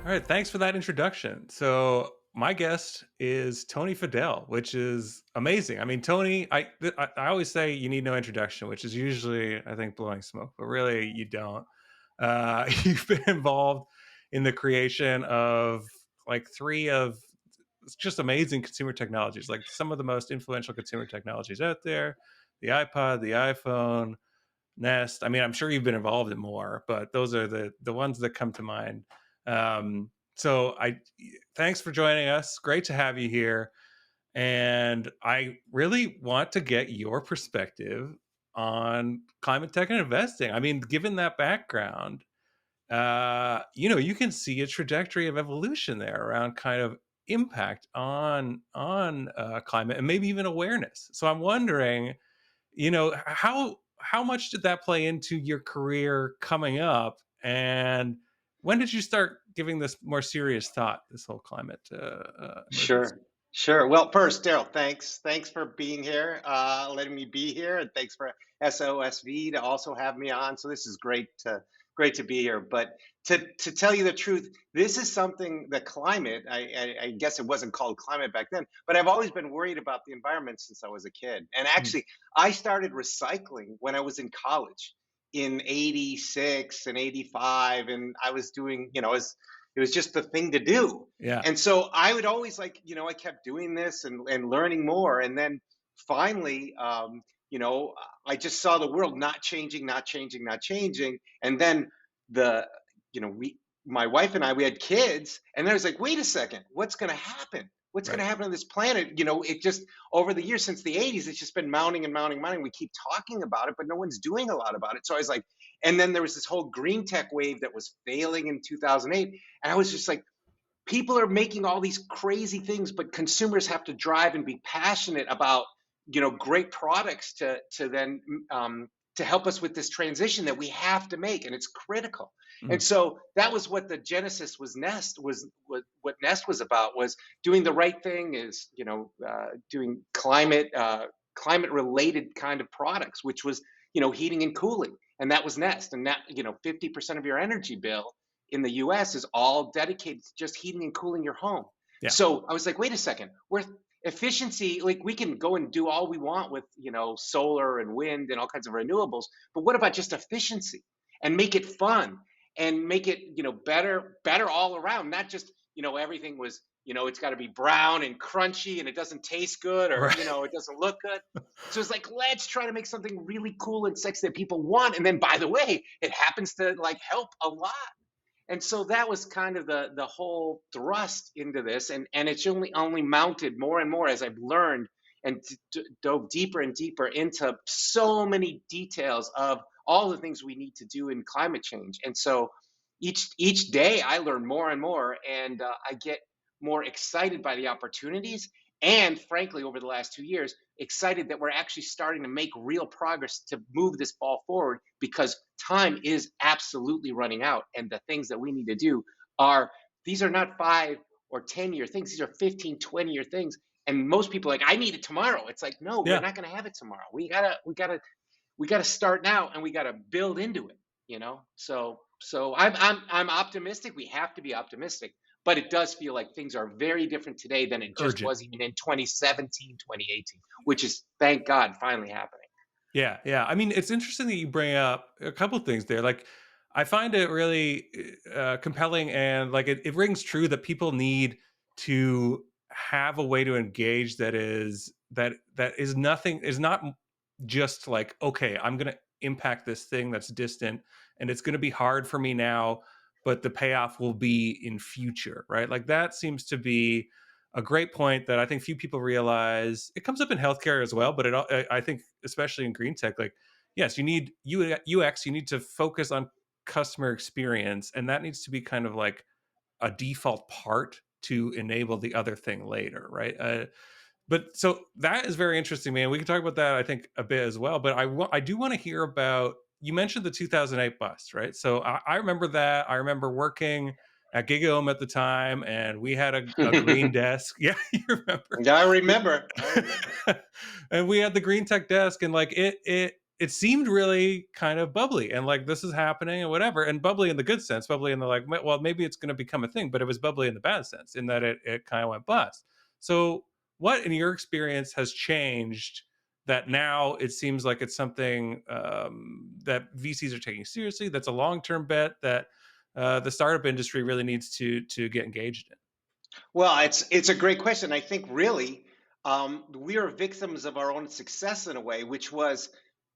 All right, thanks for that introduction. So my guest is Tony Fadell, which is amazing. I mean, Tony, I always say you need no introduction, which is usually I think blowing smoke, but really you don't. You've been involved in the creation of like three of it's just amazing consumer technologies, like some of the most influential consumer technologies out there: the iPod, the iPhone, Nest. I mean, I'm sure you've been involved in more, but those are the ones that come to mind. So I thanks for joining us. Great to have you here. And I really want to get your perspective on climate tech and investing. I mean, given that background, you can see a trajectory of evolution there around kind of impact on climate and maybe even awareness. So I'm wondering, how much did that play into your career coming up, and when did you start giving this more serious thought, this whole climate emergency? Sure, sure. Well, first, Darrell, thanks for being here, letting me be here, and thanks for SOSV to also have me on. So this is great to be here. But to tell you the truth, this is something the climate. I guess it wasn't called climate back then, but I've always been worried about the environment since I was a kid. And Mm. actually, I started recycling when I was in college in '86 and '85, and I was doing, it was just the thing to do. Yeah. And so I would always like, I kept doing this and learning more. And then finally, I just saw the world not changing, not changing, not changing. And then the, my wife and I, we had kids, and then I was like, wait a second, what's going to happen? What's going Right. to happen to this planet? It just over the years since the '80s, it's just been mounting and mounting, mounting. We keep talking about it, but no one's doing a lot about it. So I was like, and then there was this whole green tech wave that was failing in 2008, and I was just like, people are making all these crazy things, but consumers have to drive and be passionate about great products to then to help us with this transition that we have to make, and it's critical. And Mhm. so that was what the genesis was. Nest was what Nest was about, was doing the right thing, is doing climate related kind of products, which was heating and cooling, and that was Nest. And that 50% of your energy bill in the US is all dedicated to just heating and cooling your home. Yeah. So I was like, wait a second, we're efficiency, like we can go and do all we want with, solar and wind and all kinds of renewables, but what about just efficiency and make it fun and make it, better all around, not just, everything was, it's got to be brown and crunchy and it doesn't taste good, or, Right. it doesn't look good. So it's like, let's try to make something really cool and sexy that people want. And then, by the way, it happens to like help a lot. And so that was kind of the whole thrust into this, and it's only mounted more and more as I've learned and dove deeper and deeper into so many details of all the things we need to do in climate change. And so each day I learn more and more, and I get more excited by the opportunities. And frankly, over the last 2 years, excited that we're actually starting to make real progress to move this ball forward, because time is absolutely running out. And the things that we need to do are, these are not 5 or 10 year things, these are 15, 20 year things. And most people are like, I need it tomorrow. It's like, no, we're Yeah. not going to have it tomorrow. We gotta start now, and we gotta build into it. So I'm optimistic. We have to be optimistic, but it does feel like things are very different today than it just Urgent. was even in 2017, 2018, which is, thank God, finally happening. Yeah, yeah. I mean, it's interesting that you bring up a couple things there. Like, I find it really compelling, and like it rings true that people need to have a way to engage that is nothing is not just like, okay, I'm going to impact this thing that's distant, and it's going to be hard for me now, but the payoff will be in future, right? Like that seems to be a great point that I think few people realize. It comes up in healthcare as well, but I think especially in green tech, like yes, you need UX, you need to focus on customer experience, and that needs to be kind of like a default part to enable the other thing later, right? But so that is very interesting, man. We can talk about that, I think, a bit as well. But I do want to hear about. You mentioned the 2008 bust, right? So I remember that. I remember working at GigaOM at the time, and we had a green desk. Yeah, you remember? Yeah, I remember. I remember. And we had the green tech desk, and like it. it seemed really kind of bubbly and like this is happening and whatever, and bubbly in the good sense, bubbly in the like, well, maybe it's going to become a thing, but it was bubbly in the bad sense in that it kind of went bust. So, what in your experience has changed that now it seems like it's something that VCs are taking seriously? That's a long term bet that the startup industry really needs to get engaged in. Well, it's a great question. I think really we are victims of our own success in a way, which was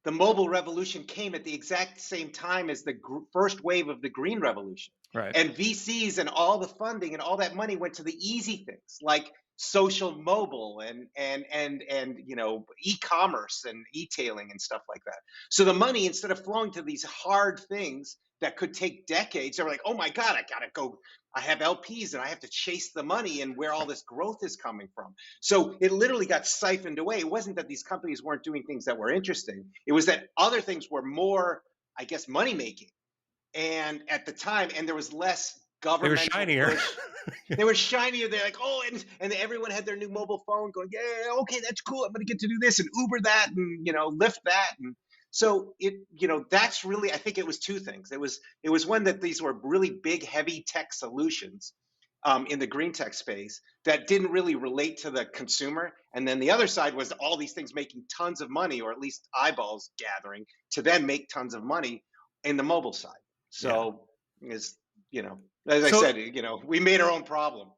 the mobile revolution came at the exact same time as the first wave of the green revolution. Right. And VCs and all the funding and all that money went to the easy things like social mobile and e-commerce and e-tailing and stuff like that. So the money, instead of flowing to these hard things that could take decades, they were like, oh my God, I gotta go, I have LPs and I have to chase the money and where all this growth is coming from. So it literally got siphoned away. It wasn't that these companies weren't doing things that were interesting. It was that other things were more, I guess, money making. And at the time, and there was less They were governmental shinier. push. They were shinier. They're like, oh, and everyone had their new mobile phone going, yeah, okay, that's cool. I'm gonna get to do this and Uber that and Lyft that. And so that's really, I think it was two things. It was one that these were really big, heavy tech solutions in the green tech space that didn't really relate to the consumer. And then the other side was all these things making tons of money, or at least eyeballs gathering to then make tons of money in the mobile side. Yeah. So is as I So said, we made our own problem.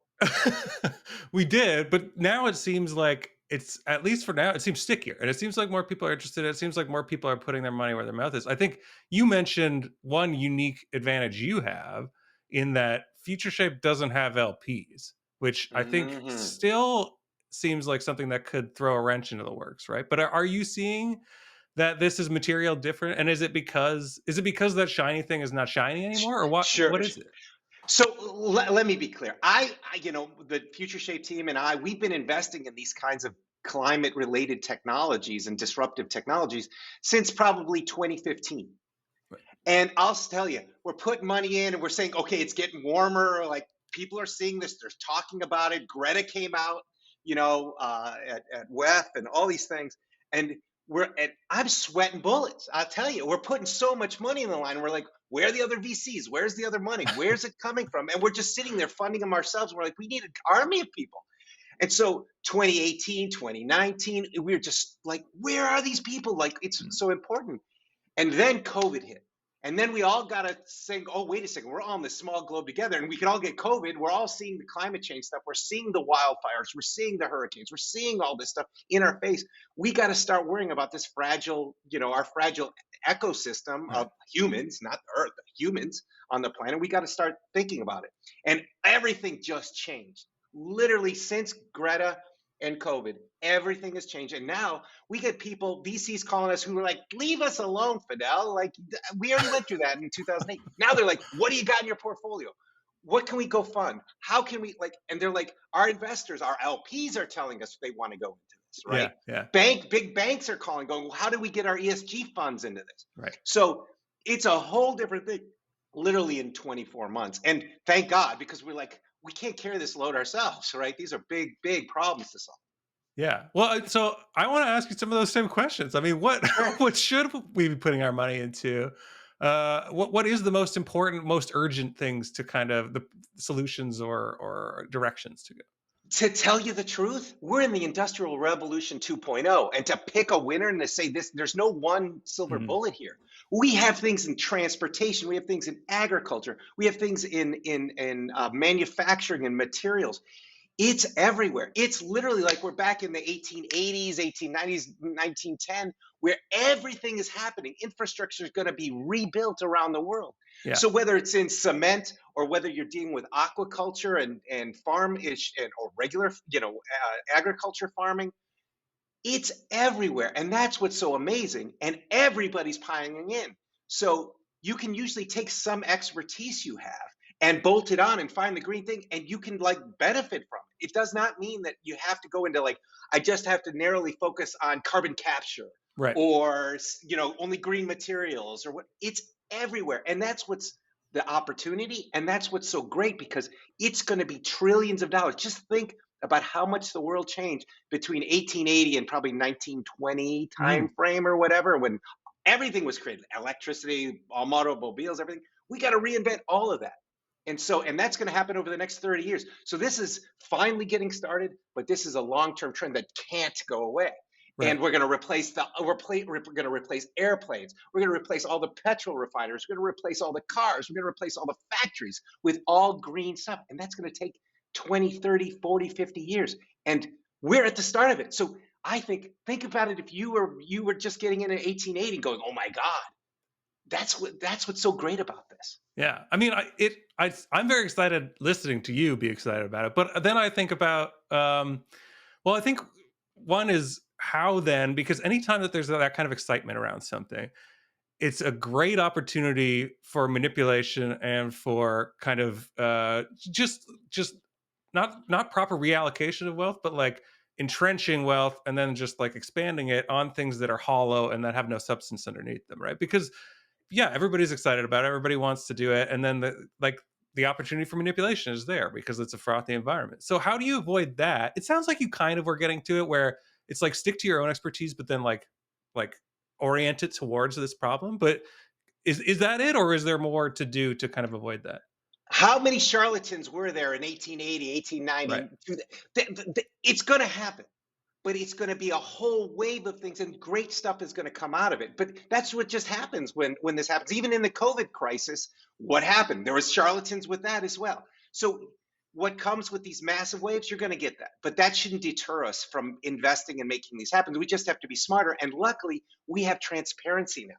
we did, but now it seems like it's, at least for now, it seems stickier, and it seems like more people are interested. It seems like more people are putting their money where their mouth is. I think you mentioned one unique advantage you have in that FutureShape doesn't have LPs, which I think Hmm. still seems like something that could throw a wrench into the works, right? But are you seeing that this is material different? And is it because that shiny thing is not shiny anymore, or Sure. what is it? So let me be clear. The Future Shape team and we've been investing in these kinds of climate related technologies and disruptive technologies since probably 2015. And I'll tell you, we're putting money in and we're saying, okay, it's getting warmer. Like people are seeing this, they're talking about it. Greta came out, at WEF and all these things. And I'm sweating bullets. I'll tell you, we're putting so much money in the line. We're like, where are the other VCs? Where's the other money? Where's it coming from? And we're just sitting there funding them ourselves. We're like, we need an army of people. And so 2018, 2019, we were just like, where are these people? Like, it's Mm. so important. And then COVID hit. And then we all got to think, oh, wait a second, we're all on this small globe together and we could all get COVID. We're all seeing the climate change stuff. We're seeing the wildfires. We're seeing the hurricanes. We're seeing all this stuff in our face. We got to start worrying about this fragile, our fragile ecosystem Right. of humans, not the Earth, humans on the planet. We got to start thinking about it. And everything just changed. Literally since Greta and COVID, everything has changed. And now we get people, VCs calling us who are like, leave us alone, Fadell. Like, we already went through that in 2008. Now they're like, what do you got in your portfolio? What can we go fund? How can we, like, and they're like, our investors, our LPs are telling us they want to go into this, Yeah. right? Yeah. Big banks are calling, going, well, how do we get our ESG funds into this? Right. So it's a whole different thing, literally in 24 months. And thank God, because we're like, we can't carry this load ourselves, right? These are big, big problems to solve. Yeah. Well, so I want to ask you some of those same questions. I mean, what Sure. what should we be putting our money into? What is the most important, most urgent things to kind of the solutions or directions to go? To tell you the truth, we're in the Industrial Revolution 2.0, and to pick a winner and to say this, there's no one silver Mhm. bullet here. We have things in transportation, we have things in agriculture, we have things in manufacturing and materials. It's everywhere. It's literally like we're back in the 1880s, 1890s, 1910, where everything is happening. Infrastructure is going to be rebuilt around the world. Yeah. So whether it's in cement or whether you're dealing with aquaculture and farm ish or regular, agriculture farming, it's everywhere. And that's what's so amazing. And everybody's piling in. So you can usually take some expertise you have and bolt it on and find the green thing, and you can like benefit from it. It does not mean that you have to go into like, I just have to narrowly focus on carbon capture Right. or, only green materials or what. It's everywhere. And that's what's the opportunity. And that's what's so great because it's going to be trillions of dollars. Just think about how much the world changed between 1880 and probably 1920 time Mhm. frame or whatever, when Everything was created, electricity, automobiles, everything. We got to reinvent all of that. And that's going to happen over the next 30 years. So this is finally getting started, but this is a long-term trend that can't go away. Right. And we're going to we're going to replace airplanes. We're going to replace all the petrol refiners. We're going to replace all the cars. We're going to replace all the factories with all green stuff. And that's going to take 20, 30, 40, 50 years. And we're at the start of it. So I think about it, if you were just getting in 1880 going, "Oh my God." That's what's so great about this. Yeah. I mean, I'm very excited listening to you be excited about it. But then I think about, well, I think one is how then, because anytime that there's that kind of excitement around something, it's a great opportunity for manipulation and for kind of just not proper reallocation of wealth, but like entrenching wealth and then just like expanding it on things that are hollow and that have no substance underneath them, right? Because yeah, everybody's excited about it. Everybody wants to do it, and then the opportunity for manipulation is there because it's a frothy environment. So how do you avoid that? It sounds like you kind of were getting to it where it's like stick to your own expertise, but then like orient it towards this problem. But is that it, or is there more to do to kind of avoid that? How many charlatans were there in 1880, Right. 1890? It's going to happen, but it's going to be a whole wave of things, and great stuff is going to come out of it. But that's what just happens when this happens. Even in the COVID crisis, what happened? There was charlatans with that as well. So what comes with these massive waves, you're going to get that. But that shouldn't deter us from investing and making these happen. We just have to be smarter. And luckily, we have transparency now,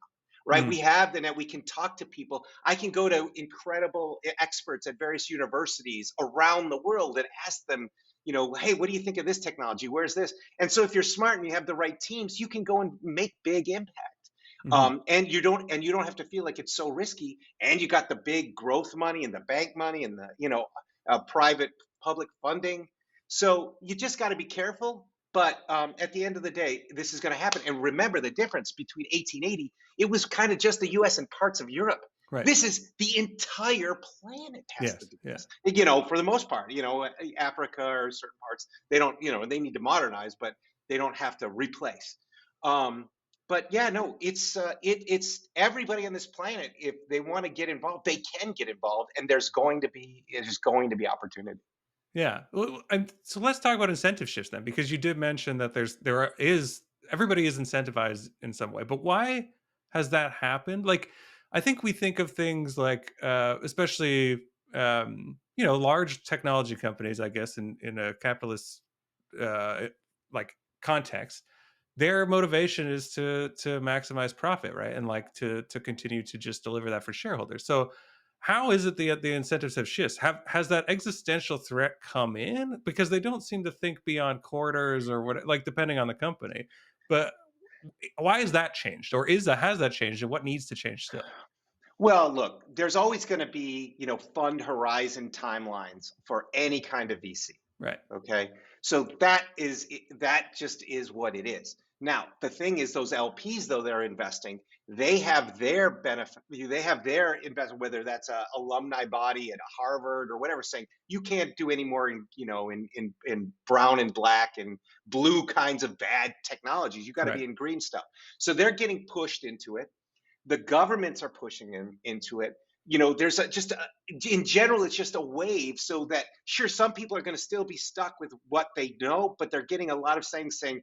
right? Mm, We have the net. We can talk to people. I can go to incredible experts at various universities around the world and ask them, hey, what do you think of this technology? Where's this? And so if you're smart and you have the right teams, you can go and make big impact. mhm. And you don't have to feel like it's so risky. And you got the big growth money and the bank money and the private public funding. So you just got to be careful. But at the end of the day, this is going to happen. And remember the difference between 1880, it was kind of just the US and parts of Europe. Right. This is the entire planet has to Yes. do Yeah. this. For the most part, Africa or certain parts, they don't, they need to modernize, but they don't have to replace. Um, but yeah, no, it's everybody on this planet. If they want to get involved, they can get involved, and there's going to be opportunity. Yeah. Well, and so let's talk about incentive shifts then, because you did mention that there is everybody is incentivized in some way, but why has that happened? Like, I think we think of things like, especially, large technology companies, I guess, in a capitalist, uh, like context, their motivation is to maximize profit, right? And like to continue to just deliver that for shareholders. So how is it the incentives have shifts? Has that existential threat come in? Because they don't seem to think beyond quarters or what, like depending on the company. But why has that changed, or has that changed, and what needs to change still? Well, look, there's always going to be, fund horizon timelines for any kind of VC. Right. Okay. So that just is what it is. Now, the thing is, those LPs, though they're investing, they have their benefit, they have their investment, whether that's a alumni body at Harvard or whatever, saying you can't do any more in brown and black and blue kinds of bad technologies. You got to Right. be in green stuff. So they're getting pushed into it. The governments are pushing into it. There's in general, it's just a wave. So that, sure, some people are going to still be stuck with what they know, but they're getting a lot of things saying,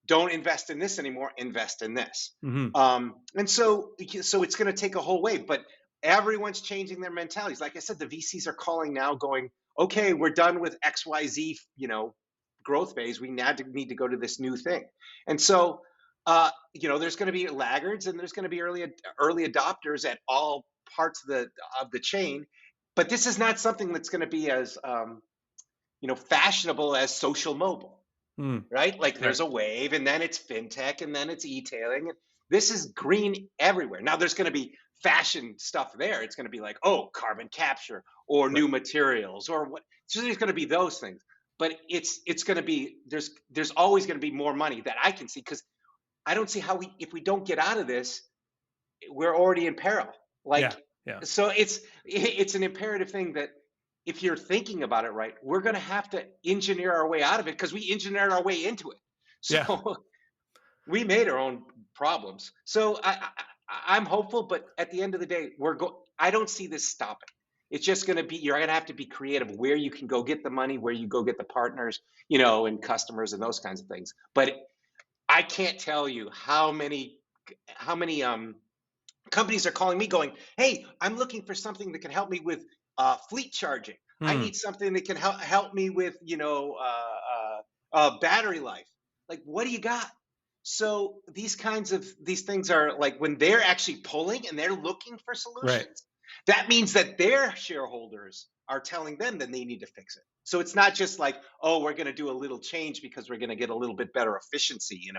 don't invest in this anymore, invest in this. Hmm. And so it's going to take a whole wave, but everyone's changing their mentalities. Like I said, the VCs are calling now, going, okay, we're done with XYZ, growth phase. We now need to go to this new thing. And so there's going to be laggards and there's going to be early adopters at all parts of the chain. But this is not something that's going to be as fashionable as social mobile, Mm. right? Like Right. there's a wave, and then it's fintech, and then it's e-tailing. This is green everywhere. Now there's going to be fashion stuff there. It's going to be like, oh, carbon capture or Right. new materials or what. So there's going to be those things. But it's going to be there's always going to be more money that I can see, because I don't see how if we don't get out of this, we're already in peril. Yeah. Like, Yeah. so it's an imperative thing that if you're thinking about it right, we're going to have to engineer our way out of it, because we engineered our way into it. Yeah. So we made our own problems. So I'm hopeful, but at the end of the day, I don't see this stopping. It's just going to be, you're going to have to be creative where you can go get the money, where you go get the partners, and customers and those kinds of things. But I can't tell you how many companies are calling me going, "Hey, I'm looking for something that can help me with fleet charging. I Hmm. need something that can help me with battery life. Like, what do you got?" So these things are like when they're actually pulling and they're looking for Right. solutions. That means that their shareholders are telling them that they need to fix it. So it's not just like, oh, we're going to do a little change because we're going to get a little bit better efficiency,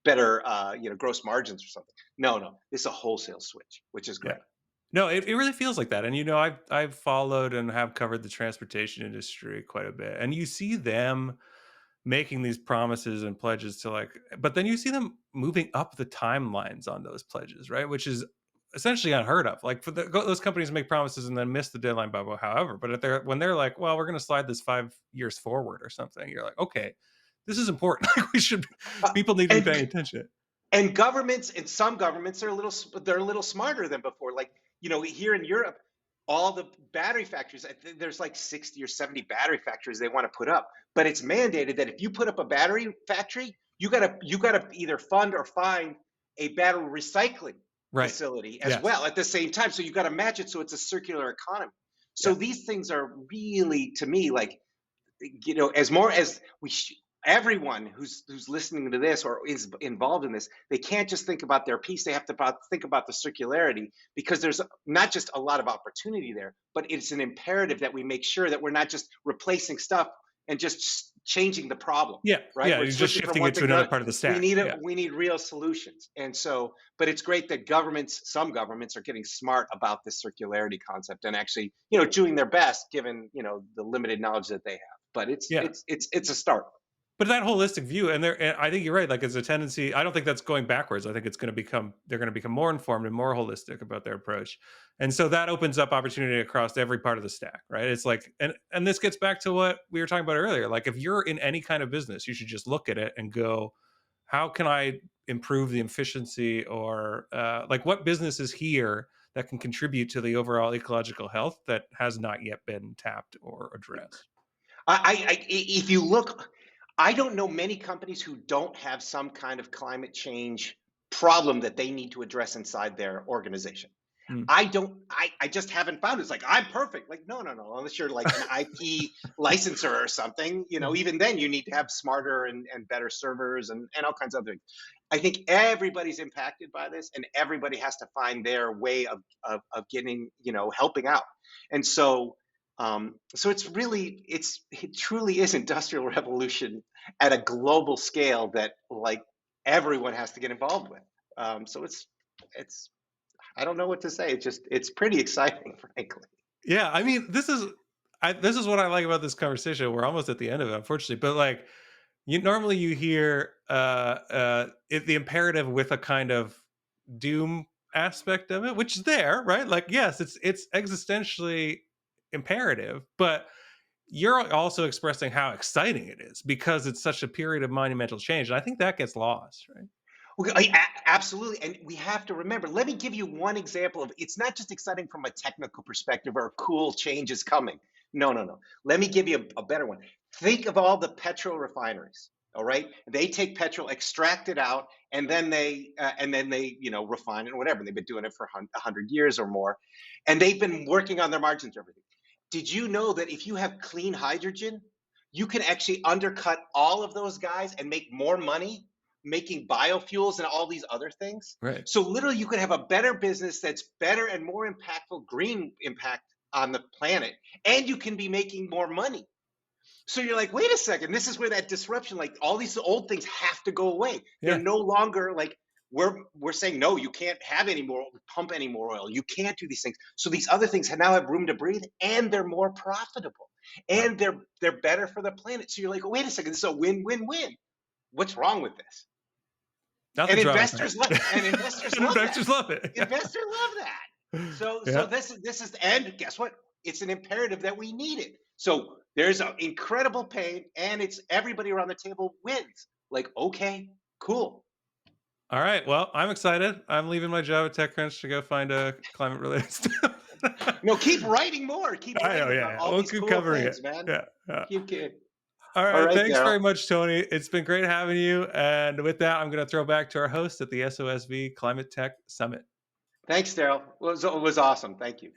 better gross margins or something. No, no, it's a wholesale switch, which is Yeah. great. No, it really feels like that. And I've followed and have covered the transportation industry quite a bit. And you see them making these promises and pledges to like, but then you see them moving up the timelines on those pledges, right? Which is essentially unheard of. Like those companies make promises and then miss the deadline by however. But if when they're like, well, we're going to slide this 5 years forward or something, you're like, okay, this is important. Like we should, Uh, people need to be and paying attention. and governments and some governments are a little smarter than before. Like, here in Europe, all the battery factories, there's like 60 or 70 battery factories they want to put up, but it's mandated that if you put up a battery factory, you gotta either fund or find a battery recycling Right. facility as Yes. well at the same time. So you got to match it so it's a circular economy. So Yeah. these things are really, to me, like, as more as everyone who's listening to this or is involved in this, they can't just think about their piece. They have to think about the circularity, because there's not just a lot of opportunity there, but it's an imperative that we make sure that we're not just replacing stuff and just changing the problem. Yeah. Right, Yeah. we're You're just switching from shifting one it to thing to another another. part of the we stack. need a, Yeah. we need real solutions. And so, but it's great that some governments are getting smart about this circularity concept and actually doing their best given the limited knowledge that they have. But it's Yeah. it's it's it's a start. But that holistic view, and I think you're right. Like, it's a tendency. I don't think that's going backwards. I think they're going to become more informed and more holistic about their approach, and so that opens up opportunity across every part of the stack, right? It's like, and this gets back to what we were talking about earlier. Like, if you're in any kind of business, you should just look at it and go, how can I improve the efficiency, or like, what business is here that can contribute to the overall ecological health that has not yet been tapped or addressed? If you look, I don't know many companies who don't have some kind of climate change problem that they need to address inside their organization. Mm, I just haven't found it. It's like, I'm perfect. Like, no, no, no. Unless you're like an IP licenser or something, mm, even then you need to have smarter and better servers and all kinds of other things. I think everybody's impacted by this, and everybody has to find their way of getting, helping out. And so it truly is industrial revolution at a global scale that, like, everyone has to get involved with. So it's I don't know what to say. It's pretty exciting, frankly. yeah, I mean, this is what I like about this conversation. We're almost at the end of it, unfortunately. But like, you hear the imperative with a kind of doom aspect of it, which is there, right? Like, yes, it's existentially imperative, but you're also expressing how exciting it is because it's such a period of monumental change. And I think that gets lost, right? Okay, absolutely. And we have to remember, let me give you one example of, it's not just exciting from a technical perspective or cool changes coming. No, no, no. Let me give you a better one. Think of all the petrol refineries. All right, they take petrol, extract it out, and then they refine it or whatever. They've been doing it for 100 years or more, and they've been working on their margins and everything. Did you know that if you have clean hydrogen, you can actually undercut all of those guys and make more money making biofuels and all these other things? Right. So literally, you could have a better business that's better and more impactful, green impact on the planet, and you can be making more money. So you're like, wait a second, this is where that disruption, like, all these old things have to go away. They're Yeah. no longer like, we're saying, no, you can't have any more, pump any more oil. You can't do these things. So these other things now have room to breathe, and they're more profitable, Right. and they're better for the planet. So you're like, wait a second, this is a win-win-win. What's wrong with this? And Nothing's wrong with investors love and that. investors And love that. investors love it. Investors love that. So Yeah. this is, and guess what? It's an imperative that we need it. So there's an incredible pain, and it's everybody around the table wins. Like, okay, cool. All right. Well, I'm excited. I'm leaving my job at TechCrunch to go find a climate related stuff. No, keep writing more. Keep I know. writing Yeah, about yeah. all We'll these keep cool covering things, it. man. Yeah. Yeah. Keep. All All right. right, Thanks very Darrell. much, Tony. It's been great having you. And with that, I'm going to throw back to our host at the SOSV Climate Tech Summit. Thanks, Darrell. It was awesome. Thank you.